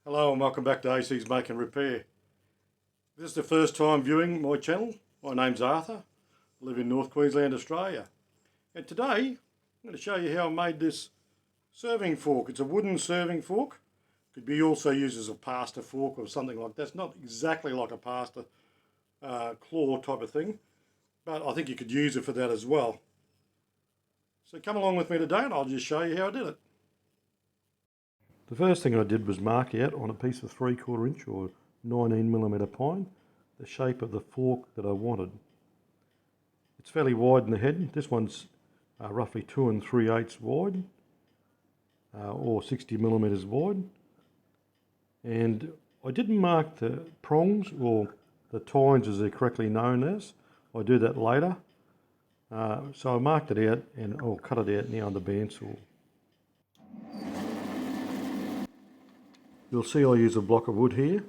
Hello and welcome back to AC's Make and Repair. If this is the first time viewing my channel, my name's Arthur, I live in North Queensland, Australia. And today I'm going to show you how I made this serving fork. It's a wooden serving fork. Could be also used as a pasta fork or something like that. It's not exactly like a pasta claw type of thing, but I think you could use it for that as well. So come along with me today and I'll just show you how I did it. The first thing I did was mark out on a piece of 3/4 inch or 19mm pine the shape of the fork that I wanted. It's fairly wide in the head. This one's roughly 2 3/8 wide or 60mm wide. And I didn't mark the prongs or the tines as they're correctly known as. I do that later. So I marked it out and I'll cut it out now on the bandsaw. You'll see I use a block of wood here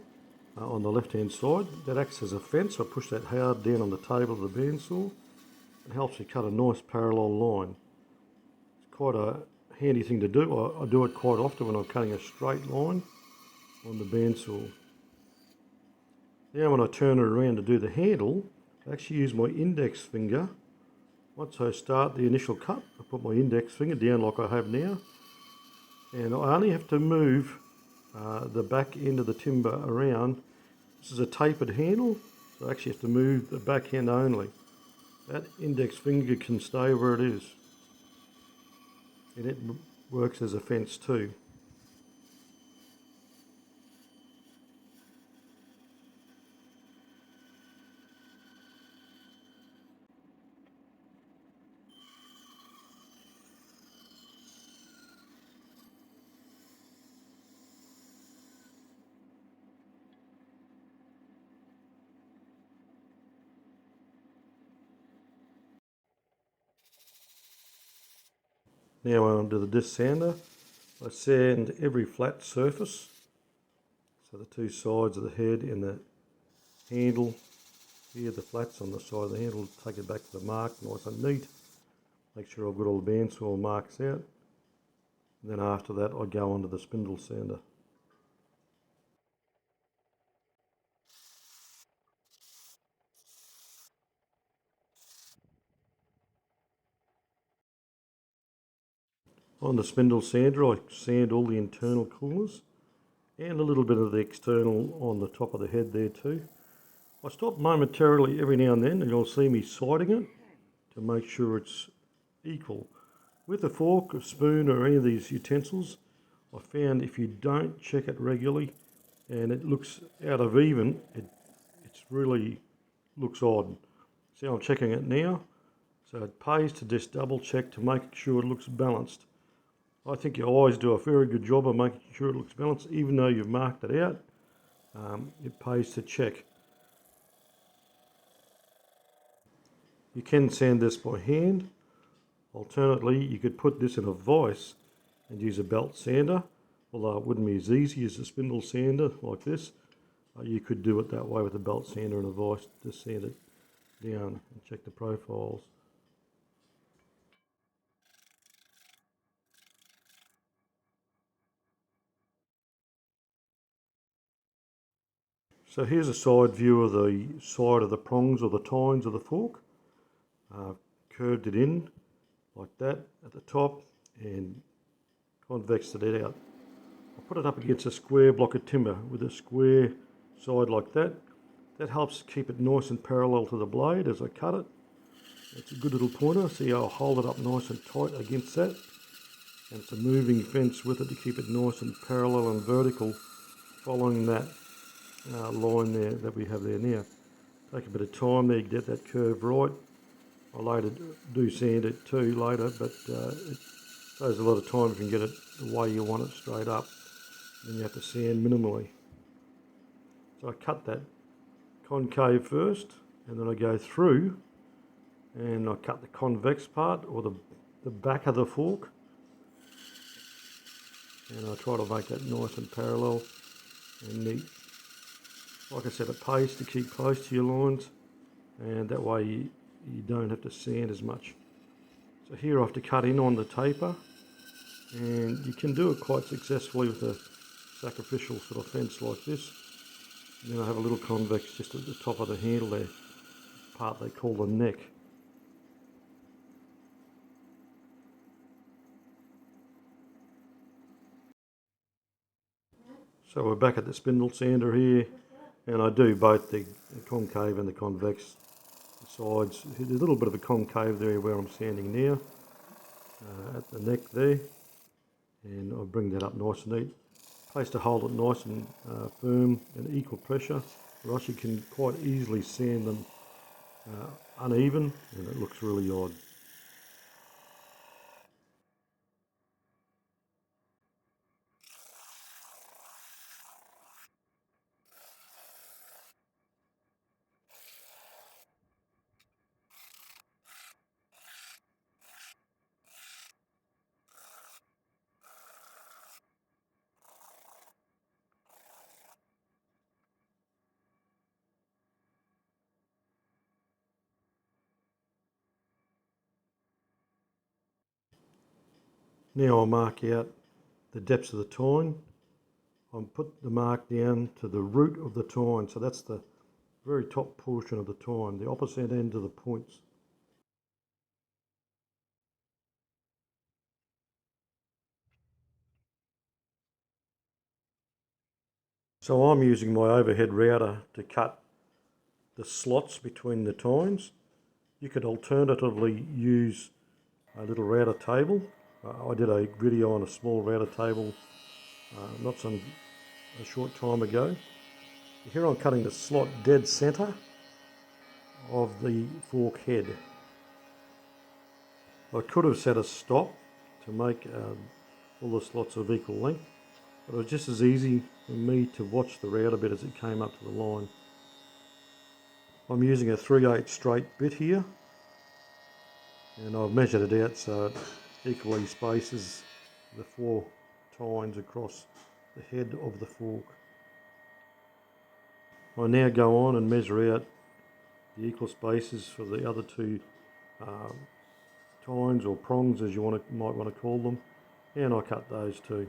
on the left hand side. That acts as a fence. I push that hard down on the table of the bandsaw. It helps me cut a nice parallel line. It's quite a handy thing to do. I do it quite often when I'm cutting a straight line on the bandsaw. Now when I turn it around to do the handle, I actually use my index finger. Once I start the initial cut, I put my index finger down like I have now, and I only have to move the back end of the timber around. This is a tapered handle, so I actually have to move the back end only. That index finger can stay where it is, and it works as a fence too. Now onto the disc sander. I sand every flat surface, so the two sides of the head and the handle. Here the flats on the side of the handle, take it back to the mark nice and neat. Make sure I've got all the bandsaw marks out. And then after that I go onto the spindle sander. On the spindle sander I sand all the internal corners and a little bit of the external on the top of the head there too. I stop momentarily every now and then and you'll see me sighting it to make sure it's equal. With a fork, a spoon or any of these utensils, I found if you don't check it regularly and it looks out of even, it really looks odd. See, I'm checking it now, so it pays to just double check to make sure it looks balanced. I think you always do a very good job of making sure it looks balanced, even though you've marked it out. It pays to check. You can sand this by hand. Alternately, you could put this in a vise and use a belt sander, although it wouldn't be as easy as a spindle sander like this. You could do it that way with a belt sander and a vise, just sand it down and check the profiles. So here's a side view of the side of the prongs or the tines of the fork. Curved it in like that at the top and convexed it out. I put it up against a square block of timber with a square side like that. That helps keep it nice and parallel to the blade as I cut it. It's a good little pointer. See, I'll hold it up nice and tight against that. And it's a moving fence with it to keep it nice and parallel and vertical, following that line there that we have there now. Take a bit of time there to get that curve right. I later do sand it too later, but it saves a lot of time if you can get it the way you want it straight up. Then you have to sand minimally. So I cut that concave first, and then I go through and I cut the convex part, or the back of the fork, and I try to make that nice and parallel and neat. Like I said, it pays to keep close to your lines, and that way you don't have to sand as much. So here I have to cut in on the taper, and you can do it quite successfully with a sacrificial sort of fence like this. And then I have a little convex just at the top of the handle there, part they call the neck. So we're back at the spindle sander here, and I do both the concave and the convex sides. There's a little bit of a concave there where I'm sanding now, at the neck there, and I'll bring that up nice and neat. Place to hold it nice and firm and equal pressure, or else you can quite easily sand them uneven and it looks really odd. Now I'll mark out the depths of the tine. I'll put the mark down to the root of the tine, so that's the very top portion of the tine, the opposite end of the points. So I'm using my overhead router to cut the slots between the tines. You could alternatively use a little router table. I did a video on a small router table a short time ago. Here I'm cutting the slot dead centre of the fork head. I could have set a stop to make all the slots of equal length, but it was just as easy for me to watch the router bit as it came up to the line. I'm using a 3/8 straight bit here, and I've measured it out so it equally spaces the 4 tines across the head of the fork. I now go on and measure out the equal spaces for the other 2 tines or prongs, as you might want to call them, and I cut those too.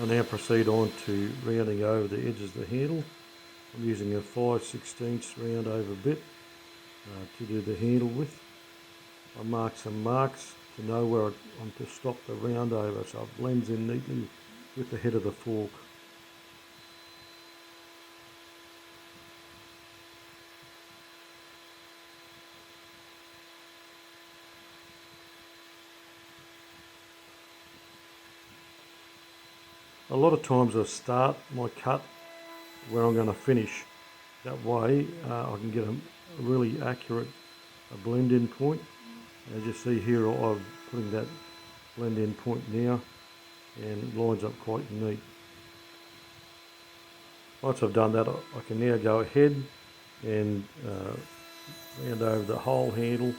I now proceed on to rounding over the edges of the handle. I'm using a 5/16 round over bit to do the handle width. I mark some marks to know where I'm to stop the round over so it blends in neatly with the head of the fork. A lot of times I start my cut where I'm going to finish. That way I can get a really accurate blend-in point. As you see here, I'm putting that blend-in point now, and it lines up quite neat. Once I've done that, I can now go ahead and round over the whole handle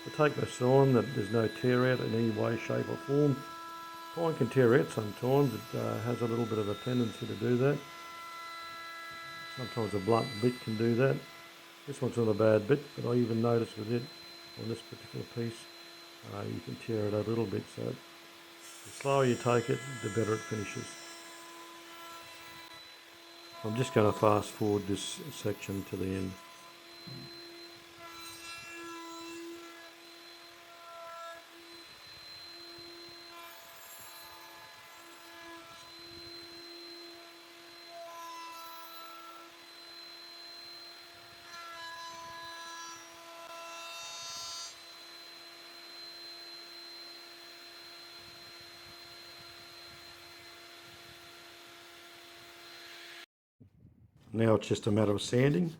to take the sign that there's no tear out in any way, shape or form. Pine can tear out sometimes, it has a little bit of a tendency to do that. Sometimes a blunt bit can do that. This one's not a bad bit, but I even noticed with it, on this particular piece, you can tear it a little bit, so the slower you take it, the better it finishes. I'm just going to fast forward this section to the end. Now it's just a matter of sanding.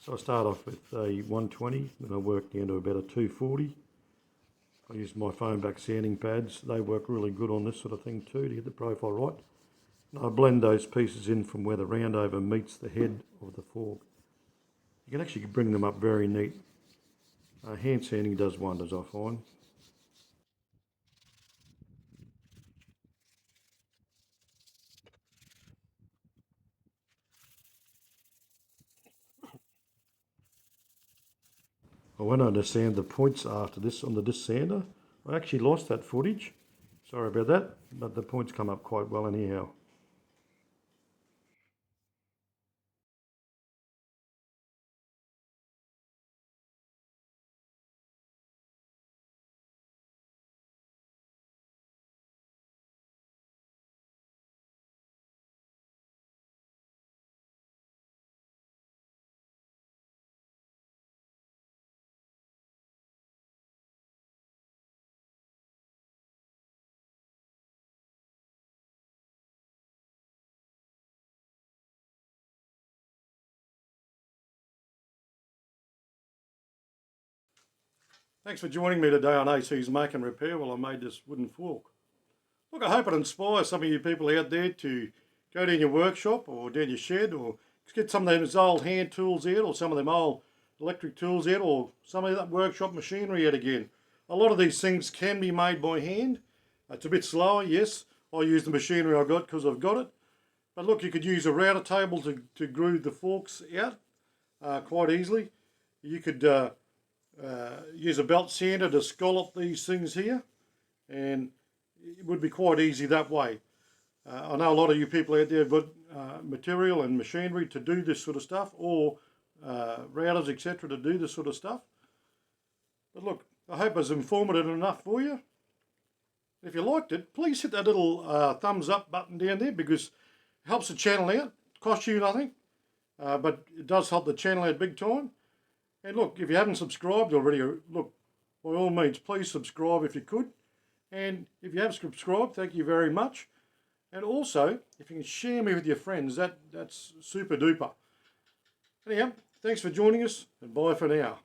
So I start off with a 120, then I work down to about a 240. I use my foam back sanding pads. They work really good on this sort of thing too, to get the profile right. And I blend those pieces in from where the roundover meets the head of the fork. You can actually bring them up very neat. Hand sanding does wonders, I find. I went on to sand the points after this on the disc sander. I actually lost that footage. Sorry about that, but the points come up quite well anyhow. Thanks for joining me today on AC's Make and Repair while I made this wooden fork. Look, I hope it inspires some of you people out there to go down your workshop or down your shed or get some of those old hand tools out or some of them old electric tools out or some of that workshop machinery out again. A lot of these things can be made by hand. It's a bit slower, yes. I use the machinery I got because I've got it. But look, you could use a router table to groove the forks out quite easily. You could use a belt sander to scallop these things here, and it would be quite easy that way. I know a lot of you people out there have got material and machinery to do this sort of stuff, or routers, etc., to do this sort of stuff. But look, I hope it's informative enough for you. If you liked it, please hit that little thumbs up button down there, because it helps the channel out. It costs you nothing, but it does help the channel out big time. And look, if you haven't subscribed already, look, by all means, please subscribe if you could. And if you have subscribed, thank you very much. And also, if you can share me with your friends, that's super duper. Anyhow, thanks for joining us, and bye for now.